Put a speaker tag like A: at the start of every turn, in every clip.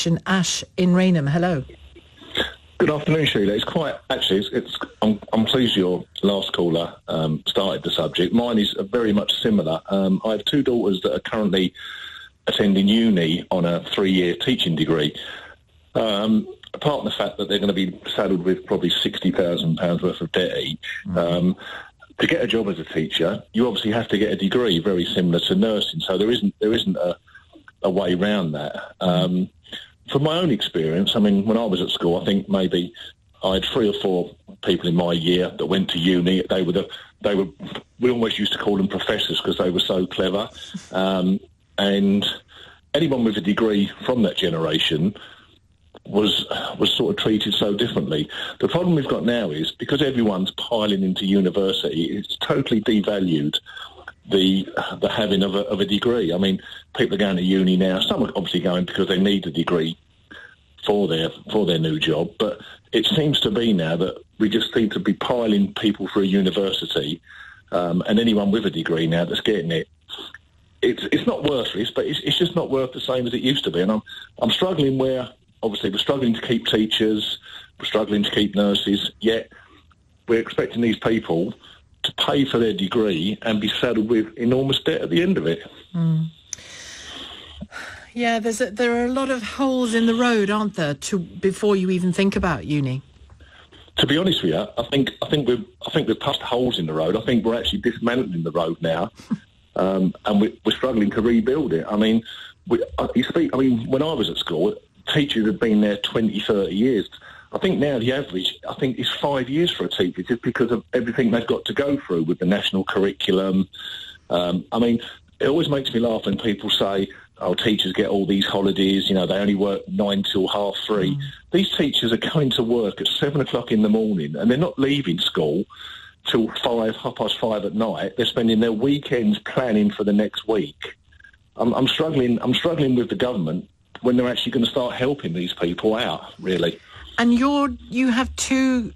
A: question. Ash in Raynham, hello.
B: Good afternoon, Sheila. It's quite actually. I'm pleased your last caller started the subject. Mine is very much similar. I have two daughters that are currently attending uni on a 3-year teaching degree. Apart from the fact that they're going to be saddled with probably £60,000 worth of debt each. To get a job as a teacher, you obviously have to get a degree, very similar to nursing. So there isn't a way around that. From my own experience, I mean, when I was at school, I think maybe I had 3 or 4 people in my year that went to uni. We almost used to call them professors because they were so clever. And anyone with a degree from that generation was sort of treated so differently. The problem we've got now is because everyone's piling into university, it's totally devalued the having of a degree. I mean, people are going to uni now. Some are obviously going because they need a degree for their new job, but it seems to be now that we just seem to be piling people through university, and anyone with a degree now that's getting it, it's not worthless, but it's just not worth the same as it used to be. And I'm struggling where obviously we're struggling to keep teachers, we're struggling to keep nurses, yet we're expecting these people to pay for their degree and be saddled with enormous debt at the end of it.
A: Yeah, there are a lot of holes in the road, aren't there, before you even think about uni?
B: To be honest with you, I think we've passed holes in the road. I think we're actually dismantling the road now, and we're struggling to rebuild it. I mean, when I was at school, teachers have been there 20, 30 years. I think now the average, is 5 years for a teacher just because of everything they've got to go through with the national curriculum. I mean, it always makes me laugh when people say, oh, teachers get all these holidays, they only work 9 till 3:30. These teachers are going to work at 7 o'clock in the morning and they're not leaving school till 5:30 at night. They're spending their weekends planning for the next week. I'm struggling with the government when they're actually going to start helping these people out, really.
A: And you have 2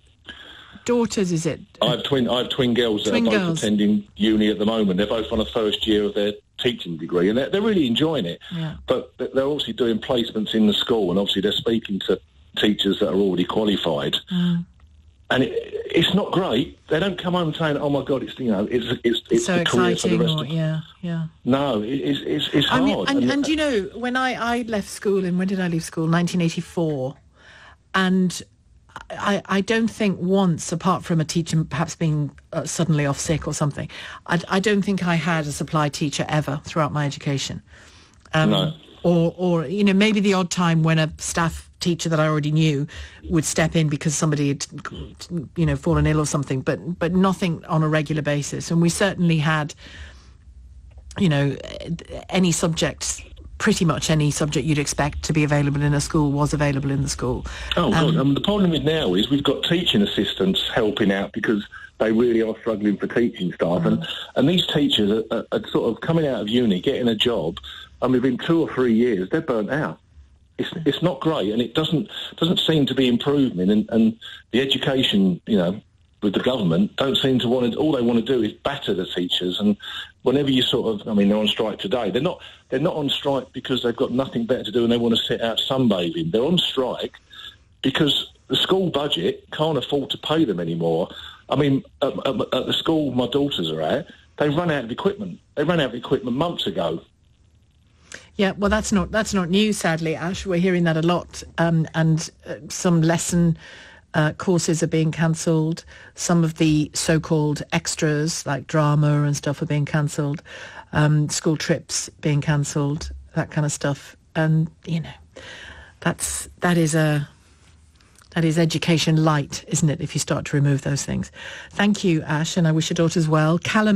A: daughters, is it?
B: I have twin girls that are both attending uni at the moment. They're both on the first year of their teaching degree, and they're really enjoying it. Yeah. But they're obviously doing placements in the school, and obviously they're speaking to teachers that are already qualified. And it's not great. They don't come home saying, "Oh my God, it's
A: so
B: the career for the rest of."
A: Yeah.
B: No, it's hard.
A: And when I left school, and when did I leave school? 1984, and I don't think once, apart from a teacher perhaps being suddenly off sick or something, I don't think I had a supply teacher ever throughout my education.
B: No.
A: Or maybe the odd time when a staff teacher that I already knew would step in because somebody had, fallen ill or something, but nothing on a regular basis. And we certainly had, any subjects. Pretty much any subject you'd expect to be available in a school was available in the school. Oh,
B: God. The problem with now is we've got teaching assistants helping out because they really are struggling for teaching staff. And these teachers are sort of coming out of uni, getting a job, and within 2 or 3 years, they're burnt out. It's not great, and it doesn't seem to be improving. And the education, with the government, don't seem to want to. All they want to do is batter the teachers. And whenever you they're on strike today. They're not on strike because they've got nothing better to do and they want to sit out sunbathing. They're on strike because the school budget can't afford to pay them anymore. I mean, at the school my daughters are at, they run out of equipment. They ran out of equipment months ago.
A: Yeah, well, that's not new, sadly, Ash. We're hearing that a lot, and some lesson courses are being cancelled. Some of the so-called extras, like drama and stuff, are being cancelled. School trips being cancelled, that kind of stuff. And that is education light, isn't it? If you start to remove those things. Thank you, Ash, and I wish your daughters well. Callum.